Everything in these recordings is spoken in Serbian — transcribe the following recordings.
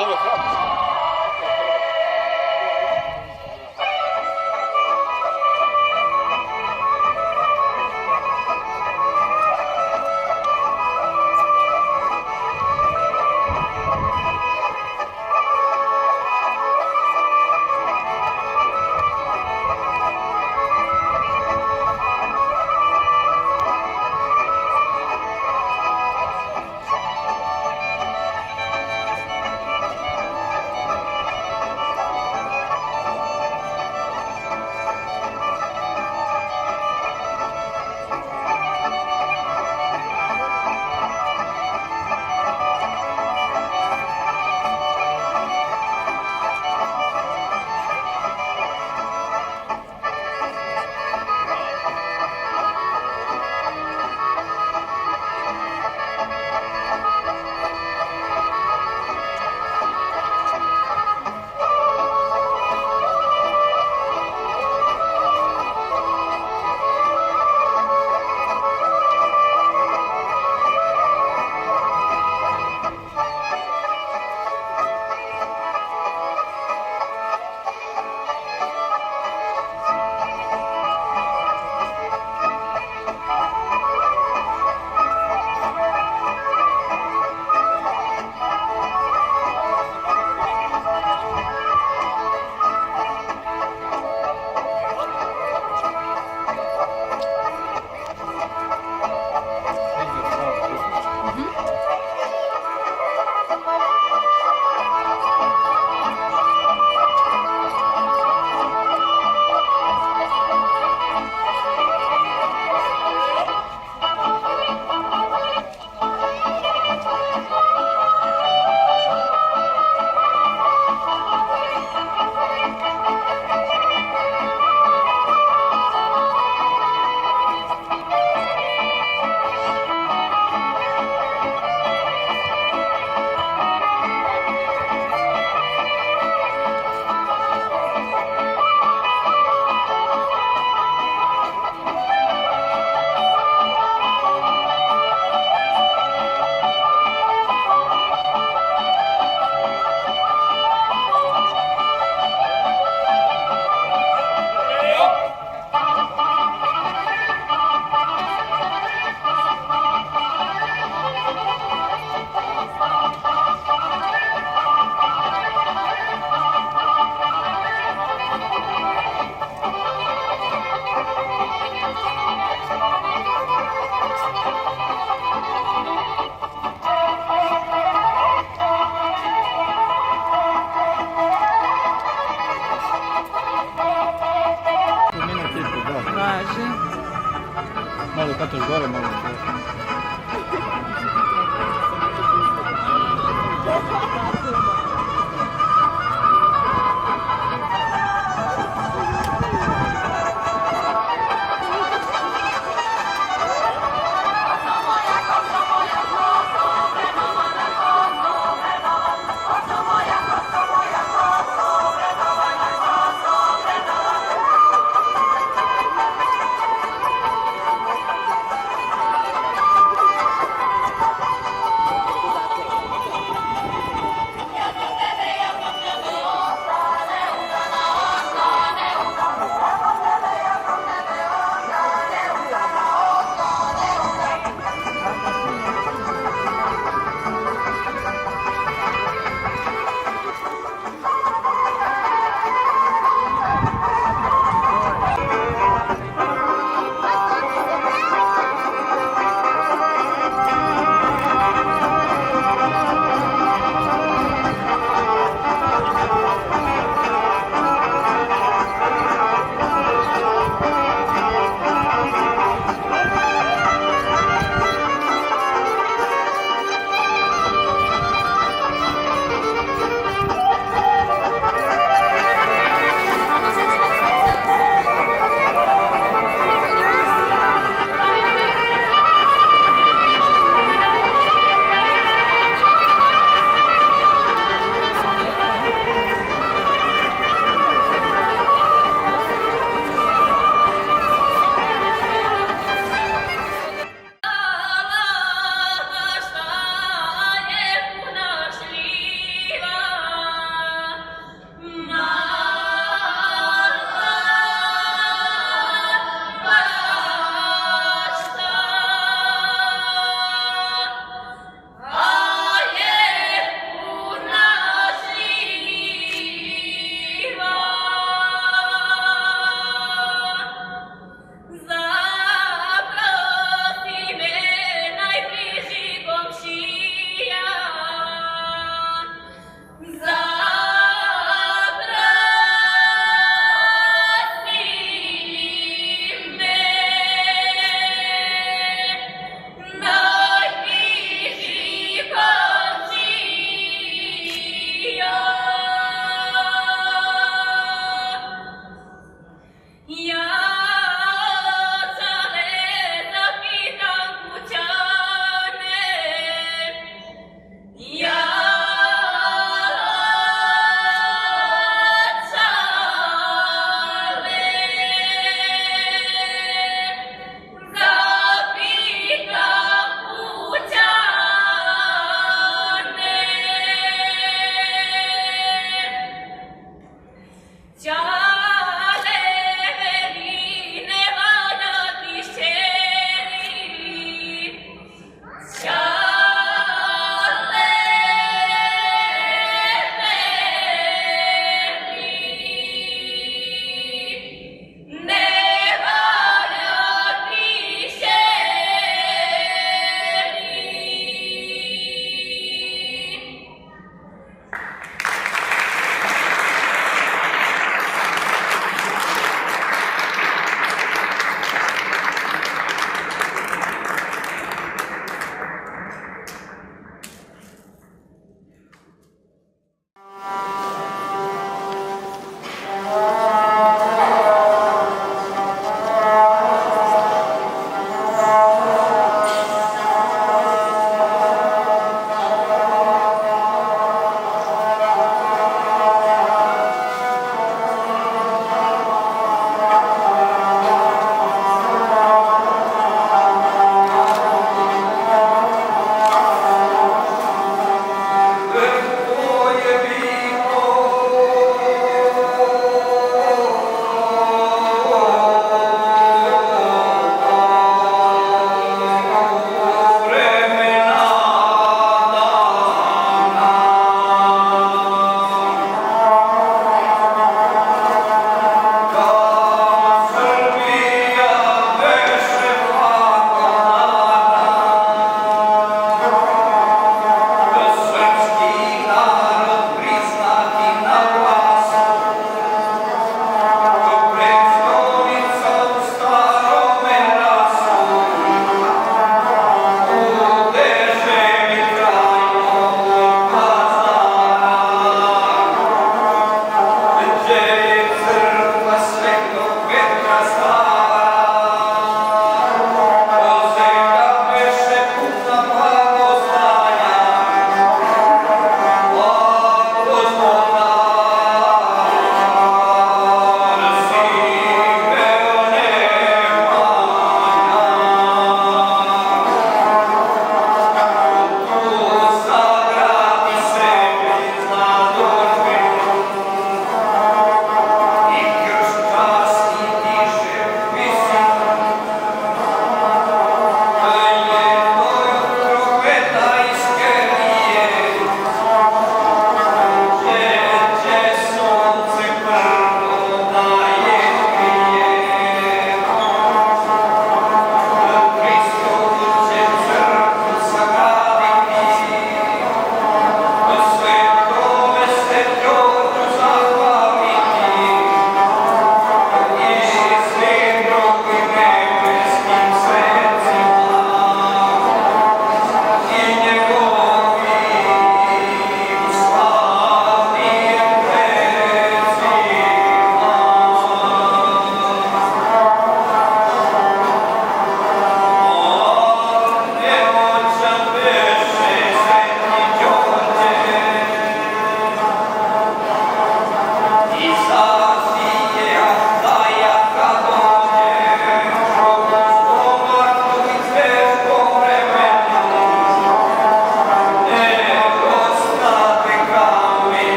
ta mig fram.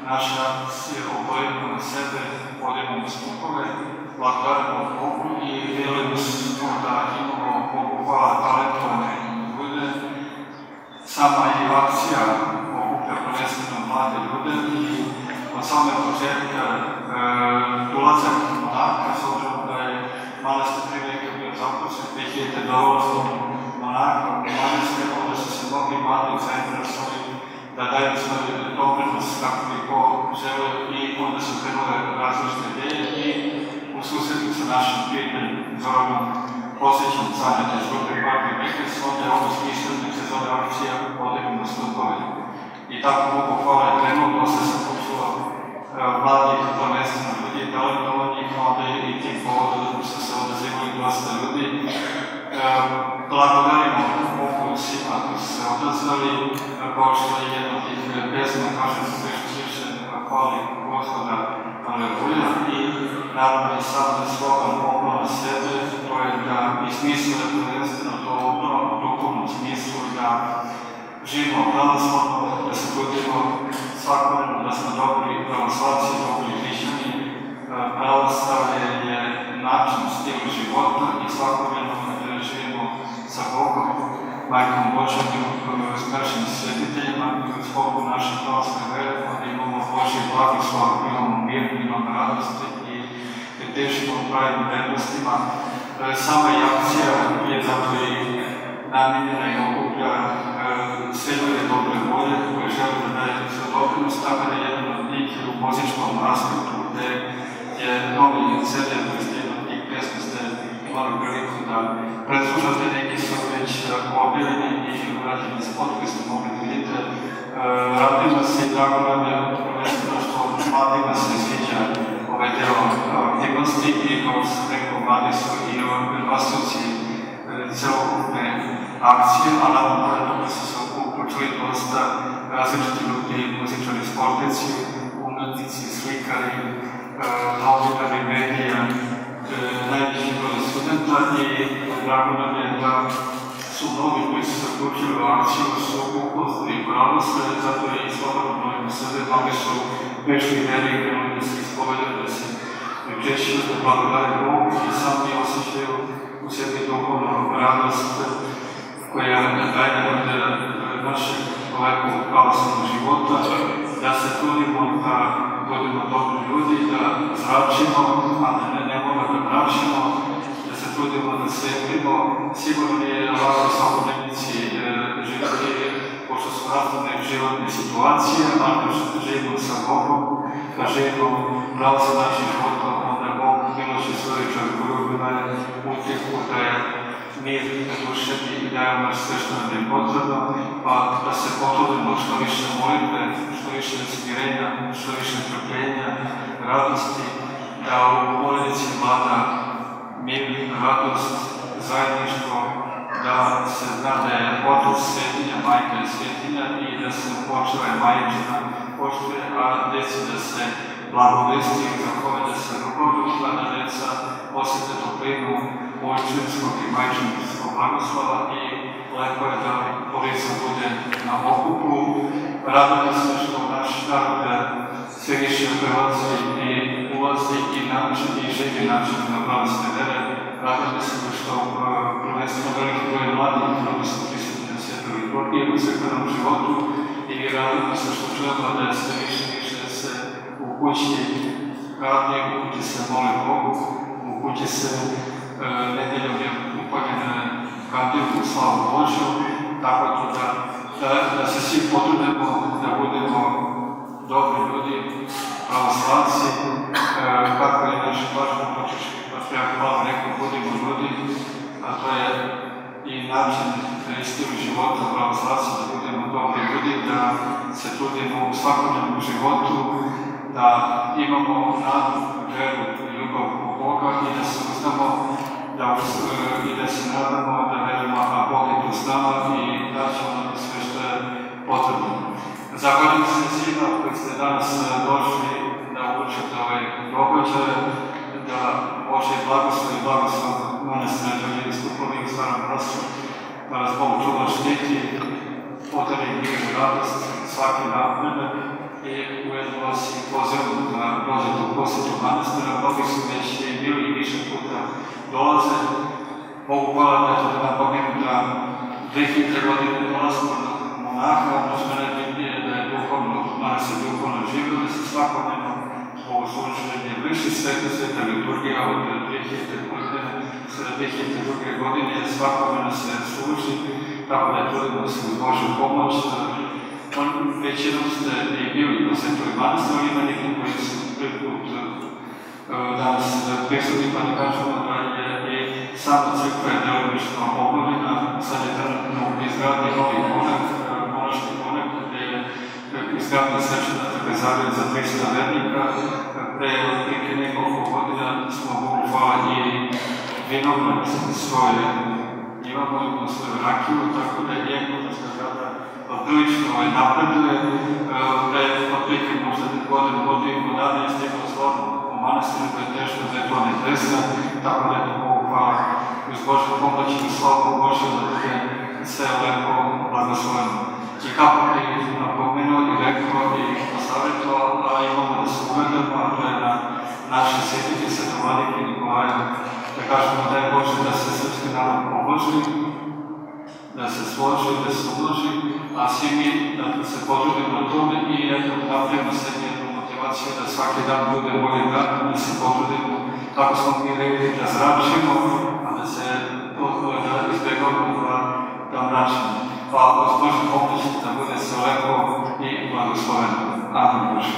naše akcije obojimo na sebe, odemo na skupove, blagodarimo Bogu i vjerujemo smo da imamo Bogu hvala talentovane ljude. Sama i akcija okuplja prvenstveno mlade ljude i od same početka dolazak monarha, s obzirom da je manastir prije neke bio započet, 2000 dolazom monarha u manastir, onda su se mnogi mladi zainteresovali da daju svoj doprinos kako bi ko želeo i onda su krenule različite ideje i u susretu sa našim prijateljem Zoranom posjećam sanjate iz grupe Parke Bekes, onda je ovo smišljenik se zove akcija Odemo na stupove. I tako mogu hvala je krenuo, posle sam počuo mladih, prvenstveno ljudi, talentovanih, onda i tim povodom su se odazivali dosta ljudi. Blagodarimo Bogu svima koji su se odazvali, kao što je jedna od tih pjesma, kažem se nešto više, hvali Gospoda, aleluja, i naravno i sam slogan obnova sebe, to je da i smislu je prvenstveno to obnova u duhovnom smislu, da živimo pravoslavno, da se trudimo svakodnevno, da smo dobri pravoslavci, dobri hrišćani. Pravoslavlje je način, stil života i svakodnevno živimo sa Bogom, Majkom Božjom, s našim svetiteljima, u sklopu naše pravoslavne vere, onda imamo Božji blagoslov, imamo mir, imamo radost i težimo pravim vrednostima. Sama i akcija je zato i namijenjena i okuplja sve ljude dobre volje koje žele da daje svoj doprinos, tako da je jedan od njih u muzičkom aspektu gde je novi CD, to je jedan od njih pjesme ste imali priliku da preslušate, neki su već objavljeni i urađeni spot koji ste mogli da vidite. Radimo se i drago nam je prvenstveno što mladima se sviđa ovaj deo aktivnosti i kao sam rekao, mladi su i nosioci celokupne akcije, a naravno pored toga su se uključili dosta različiti ljudi, muzičari, sportici, umetnici, slikari, novinari, medija, najveći broj studenta i drago nam je da su mnogi koji su se uključili u akciju, su upoznali pravoslavlje, zato je i slobodno brojimo sebe, mnogi su vešli veri i krenuli da se ispovedaju, da se češćaju, da blagodare Bogu i sami osjećaju u sebi duhovnu radost koja daje od našeg ovakvog pravoslavnog života, da se trudimo da budemo dobri ljudi, da zračimo, a ne moramo da mračimo, da se trudimo da svetlimo. Sigurno nije lako u svakodnevnici živjeti, pošto su razne životne situacije, ali da živimo sa Bogom, da živimo pravo sa našim životom, onda Bog miloši svoje čovjeku ljubi daje utjehu, da je mir dušeni i daje naš sve što nam je potrebno, pa da se potrudimo što više molitve, što više smirenja, što više trpljenja, radosti, da u porodici vlada mir, radost, zajedništvo, da se zna da je otac svetinja, majka je svetinja i da se počela je majčina poštuje, a deci da se blagovesti, kako da se rukovodila na deca, osjete toplinu očinskog i majčinskog blagoslova i lepo je da polica bude na okupu. Raduje se što naš narod sve više prelazi i ulazi i način i živi način na pravoslavne vere. Raduje se što prvenstveno veliki broj mladih ljudi su prisutni na svijetu liturgije u crkvenom životu i raduje se što čujemo da je sve više se u kući radi, u kući se moli Bogu, u kući se nedeljom je upaljene kantilku u slavu Božju, tako da se svi potrudimo da budemo dobri ljudi, pravoslavci, kako je naš važno počeški patrijarh Pavle rekao, budimo ljudi, a to je i način stil života pravoslavci, da budemo dobri ljudi, da se trudimo u svakodnevnom životu, da imamo nadu, veru i ljubav u Boga i da se uzdamo i da se nadamo da verujemo, a Bog je tu s nama i da ćemo nam sve što je potrebno. Zahvaljujem se svima koji ste danas došli da učete ovaj događaj, da Božje blagoslov i blagoslov manastira Đurđevih Stupovi u Starom Grocku, da nas Bog čuva štiti, podari mir i radost, svaki napredak i ujedno posjetu manastira, mnogi su već bili i više puta dolaze. Mogu hvala da napomenu da 2000 godine dolazimo monaha, možda najbitnije da je manastir duhovno živio, da se svakodnevno bogosluženje vrši sveta liturgija od 2002. godine svakodnevno se služi, tako da trudimo se uz Božju pomoć. Već jednom ste i bili na Svetoj manastiri, ima neki koji su prvi put danas prisutni, pa da kažemo da je sama crkva je delimično obnovljena, sad je trenutno u izgradnji novih monaških konek, gde je izgradnja svečana trpezarija za 300 vernika. Pre otprilike nekoliko godina smo Bogu hvala i vinograd svoje imamo, imamo svoju rakiju, tako da je ekonomska zgrada prilično napreduje. Pre otprilike možda godinu dana je stiglo zvorno u manastiru, to je teško za Eklone Tresa, tako da je to Bogu hvala uz Božju pomoć i slavu Božju da bude sve lepo blagosloveno. I kako bi napomenuo i rekao i posavjetovao, a imamo da se ugledamo, a to je na naše svetike Svetovladike Nikolaja, da kažemo da je Bože da se srpski narod pomoži, da se složi, da se umnoži, a svi mi da se potrudimo na tome i eto napravimo sebi jednu motivaciju da svaki dan bude bolji dan, da se potrudimo, tako smo mi rekli, da zračimo, a da se da izbjegamo da mračimo. Pa uz Božju pomoć da bude sve lepo i blagosloveno. Amen Bože.